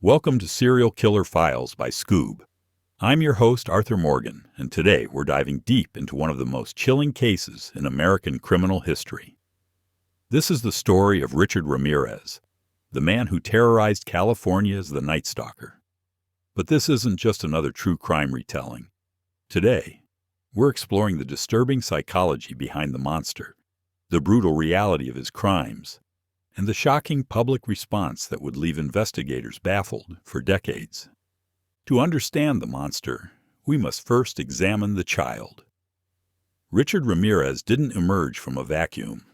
Welcome to Serial Killer Files by Skoob. I'm your host, Arthur Morgan, and today we're diving deep into one of the most chilling cases in American criminal history. This is the story of Richard Ramirez, the man who terrorized California as the Night Stalker. But this isn't just another true crime retelling. Today, we're exploring the disturbing psychology behind the monster, the brutal reality of his crimes, and the shocking public response that would leave investigators baffled for decades. To understand the monster, we must first examine the child. Richard Ramirez didn't emerge from a vacuum.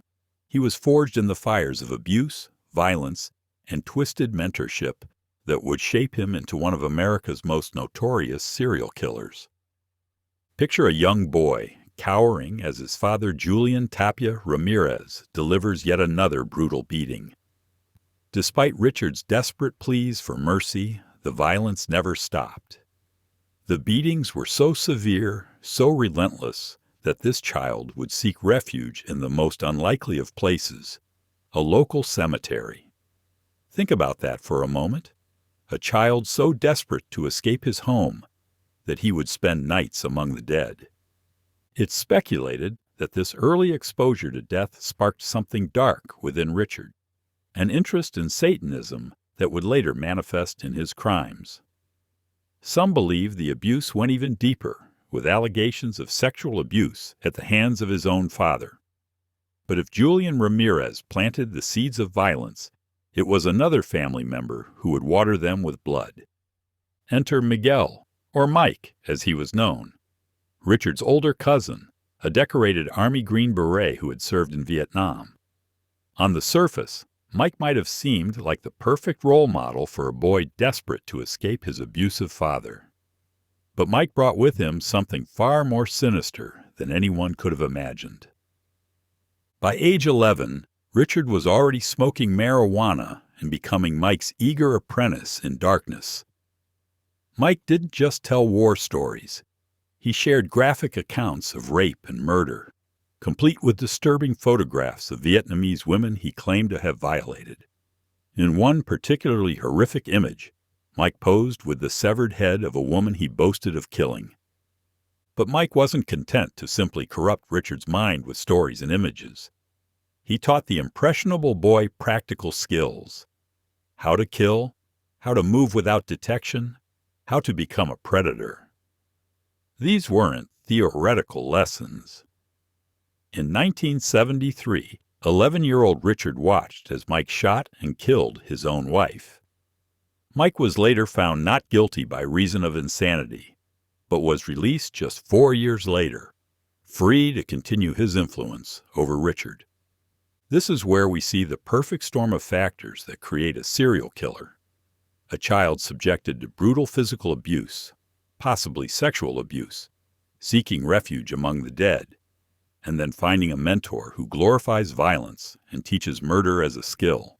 He was forged in the fires of abuse, violence, and twisted mentorship that would shape him into one of America's most notorious serial killers. Picture a young boy cowering as his father Julian Tapia Ramirez delivers yet another brutal beating. Despite Richard's desperate pleas for mercy, the violence never stopped. The beatings were so severe, so relentless, that this child would seek refuge in the most unlikely of places, a local cemetery. Think about that for a moment. A child so desperate to escape his home that he would spend nights among the dead. It's speculated that this early exposure to death sparked something dark within Richard, an interest in Satanism that would later manifest in his crimes. Some believe the abuse went even deeper, with allegations of sexual abuse at the hands of his own father. But if Julian Ramirez planted the seeds of violence, it was another family member who would water them with blood. Enter Miguel, or Mike, as he was known, Richard's older cousin, a decorated Army Green Beret who had served in Vietnam. On the surface, Mike might have seemed like the perfect role model for a boy desperate to escape his abusive father. But Mike brought with him something far more sinister than anyone could have imagined. By age 11, Richard was already smoking marijuana and becoming Mike's eager apprentice in darkness. Mike didn't just tell war stories. He shared graphic accounts of rape and murder, complete with disturbing photographs of Vietnamese women he claimed to have violated. In one particularly horrific image, Mike posed with the severed head of a woman he boasted of killing. But Mike wasn't content to simply corrupt Richard's mind with stories and images. He taught the impressionable boy practical skills: how to kill, how to move without detection, how to become a predator. These weren't theoretical lessons. In 1973, 11-year-old Richard watched as Mike shot and killed his own wife. Mike was later found not guilty by reason of insanity, but was released just 4 years later, free to continue his influence over Richard. This is where we see the perfect storm of factors that create a serial killer. A child subjected to brutal physical abuse, possibly sexual abuse, seeking refuge among the dead, and then finding a mentor who glorifies violence and teaches murder as a skill.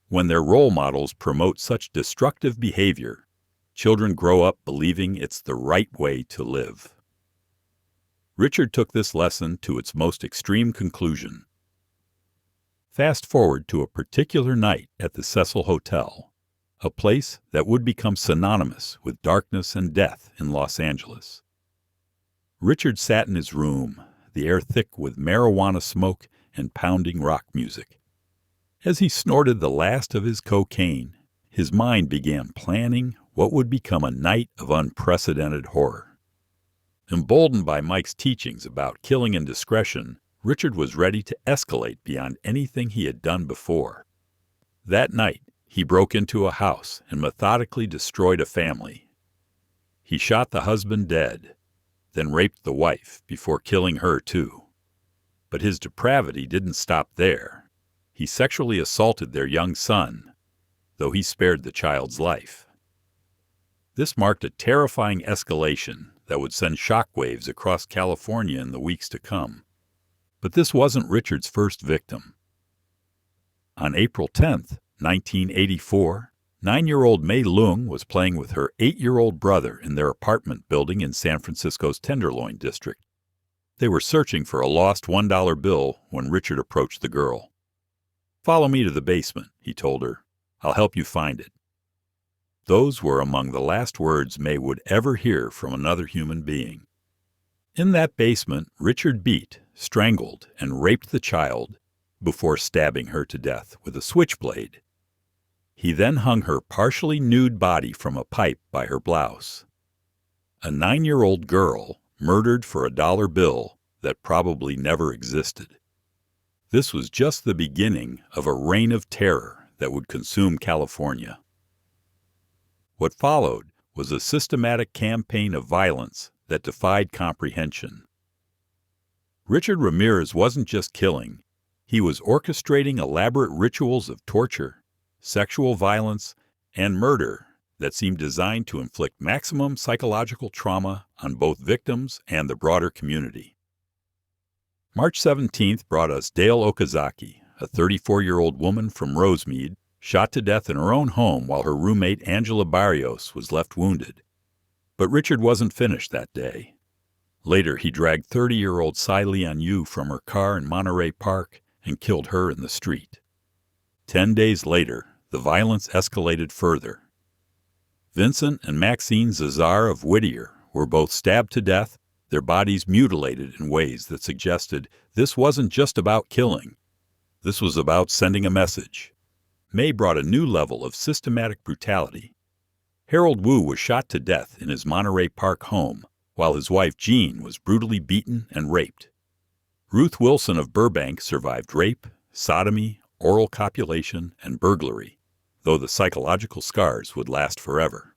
When their role models promote such destructive behavior, children grow up believing it's the right way to live. Richard took this lesson to its most extreme conclusion. Fast forward to a particular night at the Cecil Hotel, a place that would become synonymous with darkness and death in Los Angeles. Richard sat in his room, the air thick with marijuana smoke and pounding rock music. As he snorted the last of his cocaine, his mind began planning what would become a night of unprecedented horror. Emboldened by Mike's teachings about killing and discretion, Richard was ready to escalate beyond anything he had done before. That night, he broke into a house and methodically destroyed a family. He shot the husband dead, then raped the wife before killing her too. But his depravity didn't stop there. He sexually assaulted their young son, though he spared the child's life. This marked a terrifying escalation that would send shockwaves across California in the weeks to come. But this wasn't Richard's first victim. On April 10th, 1984, 9-year-old Mei Lung was playing with her 8-year-old brother in their apartment building in San Francisco's Tenderloin district. They were searching for a lost $1 bill when Richard approached the girl. "Follow me to the basement," he told her. "I'll help you find it." Those were among the last words May would ever hear from another human being. In that basement, Richard beat, strangled, and raped the child before stabbing her to death with a switchblade. He then hung her partially nude body from a pipe by her blouse. A 9-year-old girl murdered for a dollar bill that probably never existed. This was just the beginning of a reign of terror that would consume California. What followed was a systematic campaign of violence that defied comprehension. Richard Ramirez wasn't just killing, he was orchestrating elaborate rituals of torture, sexual violence, and murder that seemed designed to inflict maximum psychological trauma on both victims and the broader community. March 17th brought us Dale Okazaki, a 34-year-old woman from Rosemead, shot to death in her own home while her roommate Angela Barrios was left wounded. But Richard wasn't finished that day. Later, he dragged 30-year-old Cy Leon Yu from her car in Monterey Park and killed her in the street. 10 days later, the violence escalated further. Vincent and Maxine Zazar of Whittier were both stabbed to death, their bodies mutilated in ways that suggested this wasn't just about killing. This was about sending a message. May brought a new level of systematic brutality. Harold Wu was shot to death in his Monterey Park home, while his wife Jean was brutally beaten and raped. Ruth Wilson of Burbank survived rape, sodomy, oral copulation, and burglary, though the psychological scars would last forever.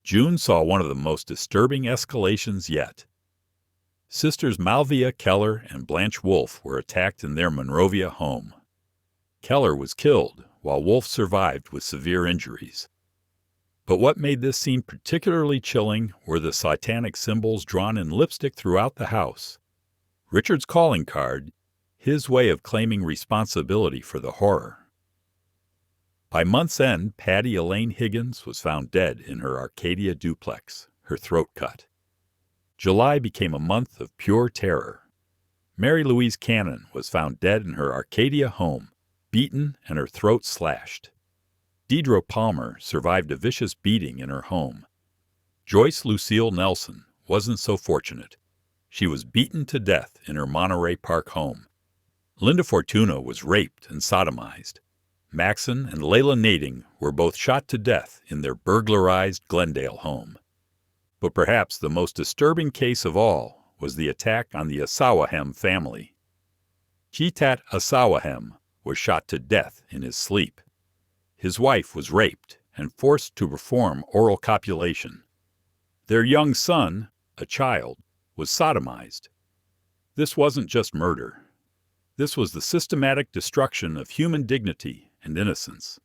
June saw one of the most disturbing escalations yet. Sisters Malvia Keller and Blanche Wolfe were attacked in their Monrovia home. Keller was killed, while Wolfe survived with severe injuries. But what made this scene particularly chilling were the satanic symbols drawn in lipstick throughout the house. Richard's calling card, his way of claiming responsibility for the horror. By month's end, Patty Elaine Higgins was found dead in her Arcadia duplex, her throat cut. July became a month of pure terror. Mary Louise Cannon was found dead in her Arcadia home, beaten and her throat slashed. Deidre Palmer survived a vicious beating in her home. Joyce Lucille Nelson wasn't so fortunate. She was beaten to death in her Monterey Park home. Linda Fortuna was raped and sodomized. Maxon and Layla Nading were both shot to death in their burglarized Glendale home. But perhaps the most disturbing case of all was the attack on the Asawahem family. Cheetat Asawahem was shot to death in his sleep. His wife was raped and forced to perform oral copulation. Their young son, a child, was sodomized. This wasn't just murder. This was the systematic destruction of human dignity and innocence.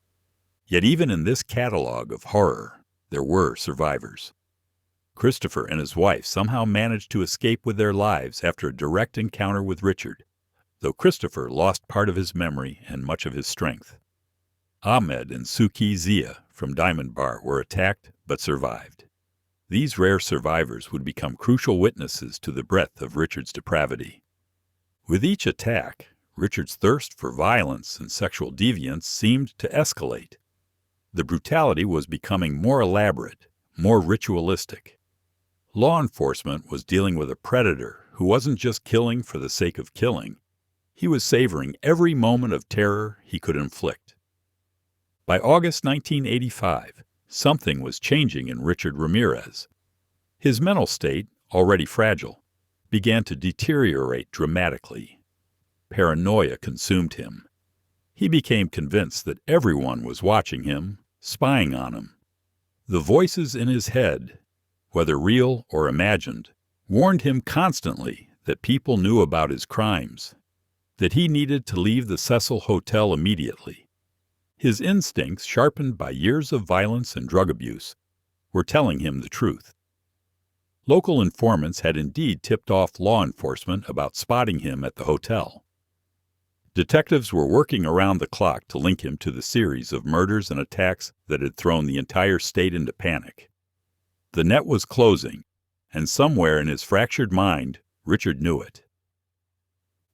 Yet even in this catalog of horror, there were survivors. Christopher and his wife somehow managed to escape with their lives after a direct encounter with Richard, though Christopher lost part of his memory and much of his strength. Ahmed and Suki Zia from Diamond Bar were attacked but survived. These rare survivors would become crucial witnesses to the breadth of Richard's depravity. With each attack, Richard's thirst for violence and sexual deviance seemed to escalate. The brutality was becoming more elaborate, more ritualistic. Law enforcement was dealing with a predator who wasn't just killing for the sake of killing. He was savoring every moment of terror he could inflict. By August 1985, something was changing in Richard Ramirez. His mental state, already fragile, began to deteriorate dramatically. Paranoia consumed him. He became convinced that everyone was watching him, spying on him. The voices in his head, whether real or imagined, warned him constantly that people knew about his crimes, that he needed to leave the Cecil Hotel immediately. His instincts, sharpened by years of violence and drug abuse, were telling him the truth. Local informants had indeed tipped off law enforcement about spotting him at the hotel. Detectives were working around the clock to link him to the series of murders and attacks that had thrown the entire state into panic. The net was closing, and somewhere in his fractured mind, Richard knew it.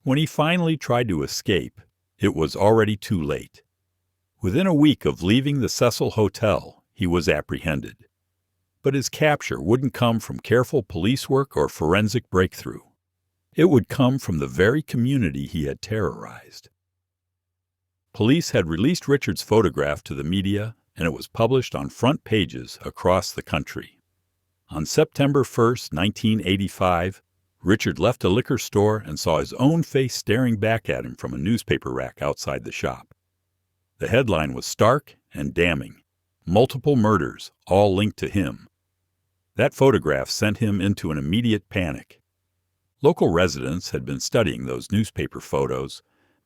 When he finally tried to escape, it was already too late. Within a week of leaving the Cecil Hotel, he was apprehended. But his capture wouldn't come from careful police work or forensic breakthrough. It would come from the very community he had terrorized. Police had released Richard's photograph to the media, and it was published on front pages across the country. On September 1st, 1985, Richard left a liquor store and saw his own face staring back at him from a newspaper rack outside the shop. The headline was stark and damning: multiple murders, all linked to him. That photograph sent him into an immediate panic. Local residents had been studying those newspaper photos,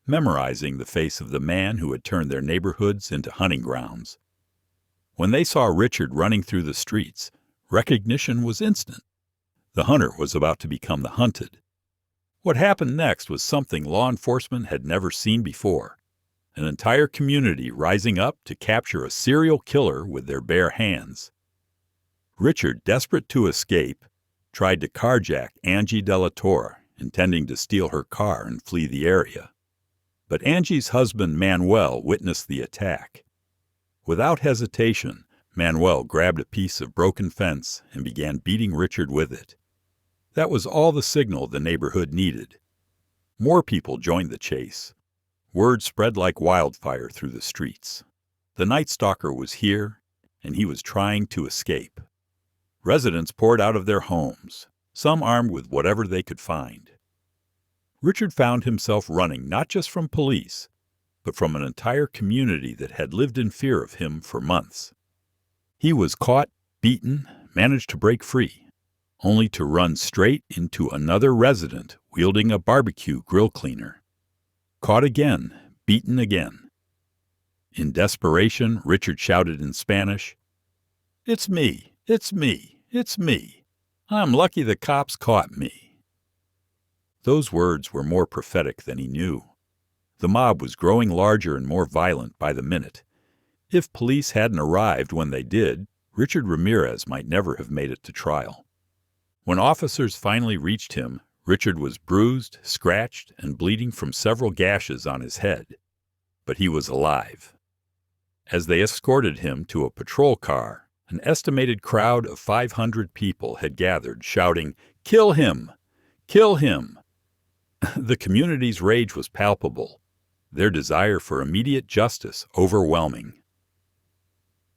memorizing the face of the man who had turned their neighborhoods into hunting grounds. When they saw Richard running through the streets, recognition was instant. The hunter was about to become the hunted. What happened next was something law enforcement had never seen before: an entire community rising up to capture a serial killer with their bare hands. Richard, desperate to escape, tried to carjack Angie Della Torre, intending to steal her car and flee the area. But Angie's husband Manuel witnessed the attack. Without hesitation, Manuel grabbed a piece of broken fence and began beating Richard with it. That was all the signal the neighborhood needed. More people joined the chase. Word spread like wildfire through the streets. The Night Stalker was here, and he was trying to escape. Residents poured out of their homes, some armed with whatever they could find. Richard found himself running not just from police, but from an entire community that had lived in fear of him for months. He was caught, beaten, managed to break free, only to run straight into another resident wielding a barbecue grill cleaner. Caught again, beaten again. In desperation, Richard shouted in Spanish, "It's me, it's me, it's me. I'm lucky the cops caught me." Those words were more prophetic than he knew. The mob was growing larger and more violent by the minute. If police hadn't arrived when they did, Richard Ramirez might never have made it to trial. When officers finally reached him, Richard was bruised, scratched, and bleeding from several gashes on his head. But he was alive. As they escorted him to a patrol car, an estimated crowd of 500 people had gathered, shouting, "Kill him! Kill him!" The community's rage was palpable, their desire for immediate justice overwhelming.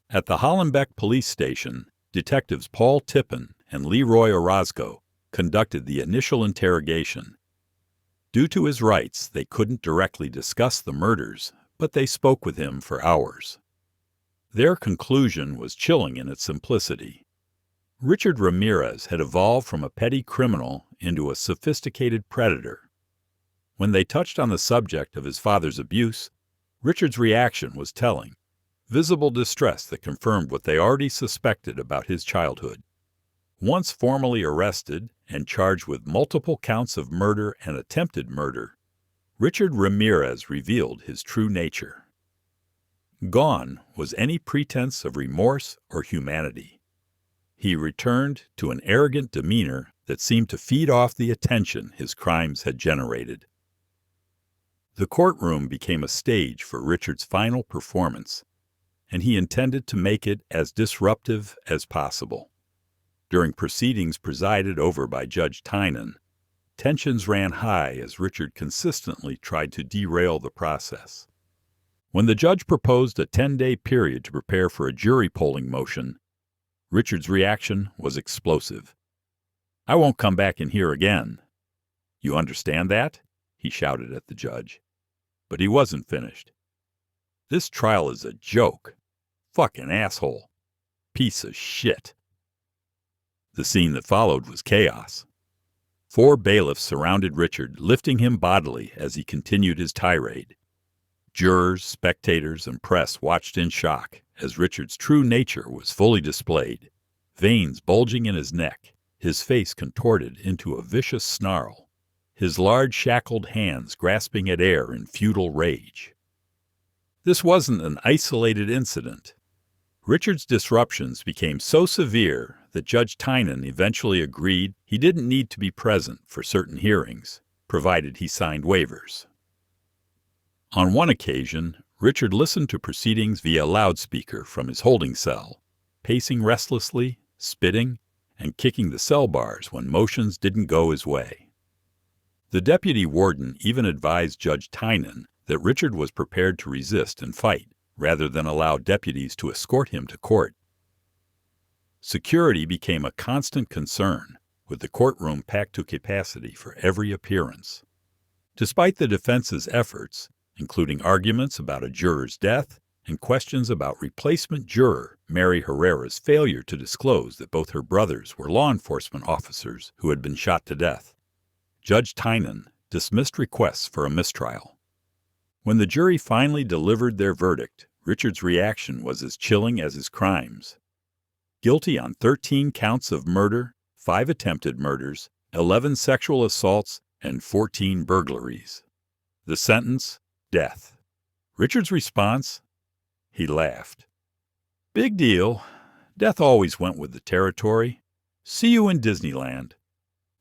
At the Hollenbeck police station, detectives Paul Tippin and Leroy Orozco conducted the initial interrogation. Due to his rights, they couldn't directly discuss the murders, but they spoke with him for hours. Their conclusion was chilling in its simplicity. Richard Ramirez had evolved from a petty criminal into a sophisticated predator. When they touched on the subject of his father's abuse, Richard's reaction was telling, visible distress that confirmed what they already suspected about his childhood. Once formally arrested and charged with multiple counts of murder and attempted murder, Richard Ramirez revealed his true nature. Gone was any pretense of remorse or humanity. He returned to an arrogant demeanor that seemed to feed off the attention his crimes had generated. The courtroom became a stage for Richard's final performance, and he intended to make it as disruptive as possible. During proceedings presided over by Judge Tynan, tensions ran high as Richard consistently tried to derail the process. When the judge proposed a 10-day period to prepare for a jury polling motion, Richard's reaction was explosive. "I won't come back in here again. You understand that?" he shouted at the judge. But he wasn't finished. "This trial is a joke. Fucking asshole. Piece of shit." The scene that followed was chaos. 4 bailiffs surrounded Richard, lifting him bodily as he continued his tirade. Jurors, spectators, and press watched in shock as Richard's true nature was fully displayed, veins bulging in his neck, his face contorted into a vicious snarl, his large shackled hands grasping at air in futile rage. This wasn't an isolated incident. Richard's disruptions became so severe that Judge Tynan eventually agreed he didn't need to be present for certain hearings, provided he signed waivers. On one occasion, Richard listened to proceedings via loudspeaker from his holding cell, pacing restlessly, spitting, and kicking the cell bars when motions didn't go his way. The deputy warden even advised Judge Tynan that Richard was prepared to resist and fight, rather than allow deputies to escort him to court. Security became a constant concern, with the courtroom packed to capacity for every appearance. Despite the defense's efforts, including arguments about a juror's death and questions about replacement juror Mary Herrera's failure to disclose that both her brothers were law enforcement officers who had been shot to death, Judge Tynan dismissed requests for a mistrial. When the jury finally delivered their verdict, Richard's reaction was as chilling as his crimes. Guilty on 13 counts of murder, 5 attempted murders, 11 sexual assaults, and 14 burglaries. The sentence, death. Richard's response? He laughed. Big deal. Death always went with the territory. See you in Disneyland.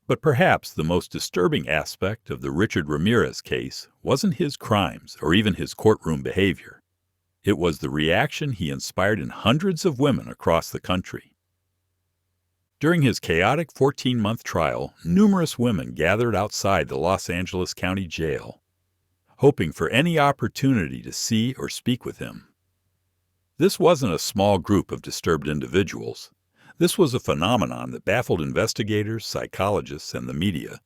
But perhaps the most disturbing aspect of the Richard Ramirez case wasn't his crimes or even his courtroom behavior. It was the reaction he inspired in hundreds of women across the country. During his chaotic 14-month trial, numerous women gathered outside the Los Angeles County Jail, hoping for any opportunity to see or speak with him. This wasn't a small group of disturbed individuals. This was a phenomenon that baffled investigators, psychologists, and the media.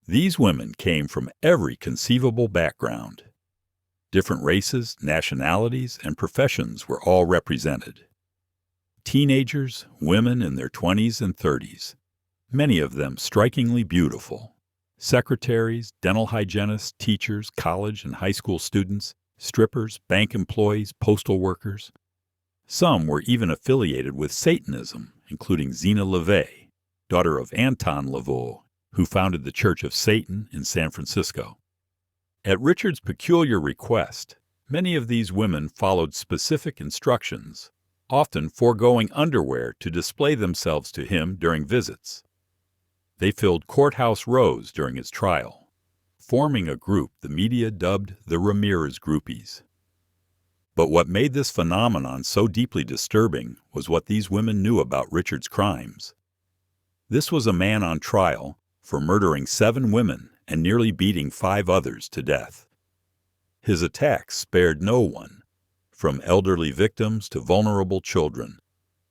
These women came from every conceivable background. Different races, nationalities, and professions were all represented. Teenagers, women in their 20s and 30s, many of them strikingly beautiful. Secretaries, dental hygienists, teachers, college and high school students, strippers, bank employees, postal workers. Some were even affiliated with Satanism, including Zena LaVey, daughter of Anton LaVey, who founded the Church of Satan in San Francisco. At Richard's peculiar request, many of these women followed specific instructions, often foregoing underwear to display themselves to him during visits. They filled courthouse rows during his trial, forming a group the media dubbed the Ramirez Groupies. But what made this phenomenon so deeply disturbing was what these women knew about Richard's crimes. This was a man on trial for murdering 7 women and nearly beating 5 others to death. His attacks spared no one, from elderly victims to vulnerable children,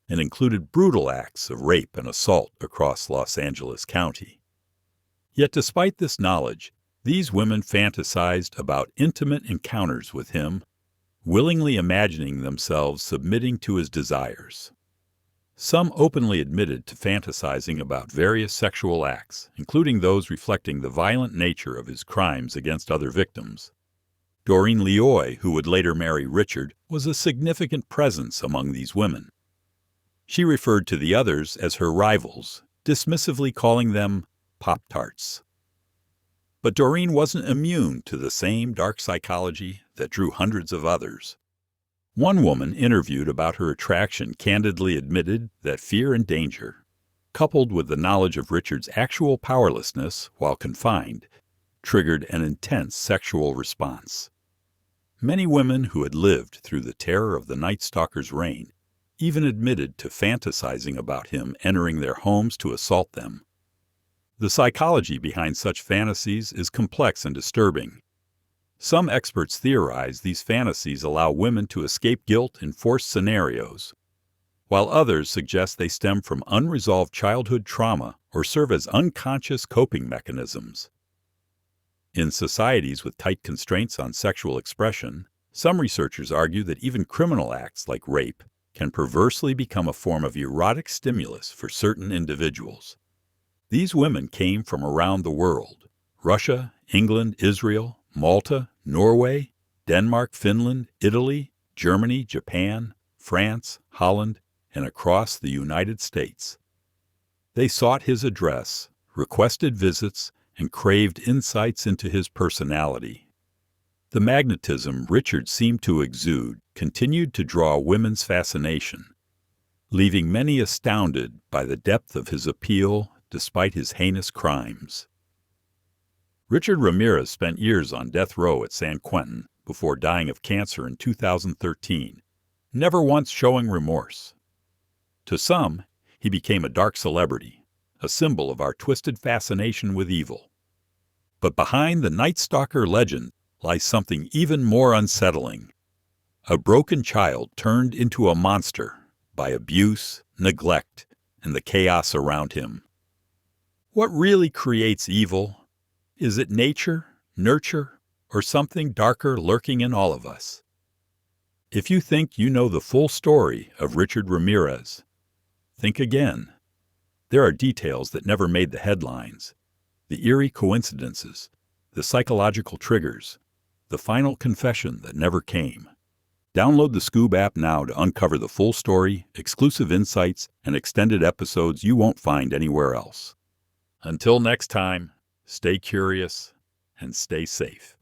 and included brutal acts of rape and assault across Los Angeles County. Yet despite this knowledge, these women fantasized about intimate encounters with him, willingly imagining themselves submitting to his desires. Some openly admitted to fantasizing about various sexual acts, including those reflecting the violent nature of his crimes against other victims. Doreen Leoy, who would later marry Richard, was a significant presence among these women. She referred to the others as her rivals, dismissively calling them Pop-Tarts. But Doreen wasn't immune to the same dark psychology that drew hundreds of others. One woman interviewed about her attraction candidly admitted that fear and danger, coupled with the knowledge of Richard's actual powerlessness while confined, triggered an intense sexual response. Many women who had lived through the terror of the Night Stalker's reign even admitted to fantasizing about him entering their homes to assault them. The psychology behind such fantasies is complex and disturbing. Some experts theorize these fantasies allow women to escape guilt in forced scenarios, while others suggest they stem from unresolved childhood trauma or serve as unconscious coping mechanisms. In societies with tight constraints on sexual expression, some researchers argue that even criminal acts like rape can perversely become a form of erotic stimulus for certain individuals. These women came from around the world: Russia, England, Israel, Malta, Norway, Denmark, Finland, Italy, Germany, Japan, France, Holland, and across the United States. They sought his address, requested visits, and craved insights into his personality. The magnetism Richard seemed to exude continued to draw women's fascination, leaving many astounded by the depth of his appeal despite his heinous crimes. Richard Ramirez spent years on death row at San Quentin before dying of cancer in 2013, never once showing remorse. To some, he became a dark celebrity, a symbol of our twisted fascination with evil. But behind the Night Stalker legend lies something even more unsettling. A broken child turned into a monster by abuse, neglect, and the chaos around him. What really creates evil? Is it nature, nurture, or something darker lurking in all of us? If you think you know the full story of Richard Ramirez, think again. There are details that never made the headlines, the eerie coincidences, the psychological triggers, the final confession that never came. Download the Skoob app now to uncover the full story, exclusive insights, and extended episodes you won't find anywhere else. Until next time, stay curious and stay safe.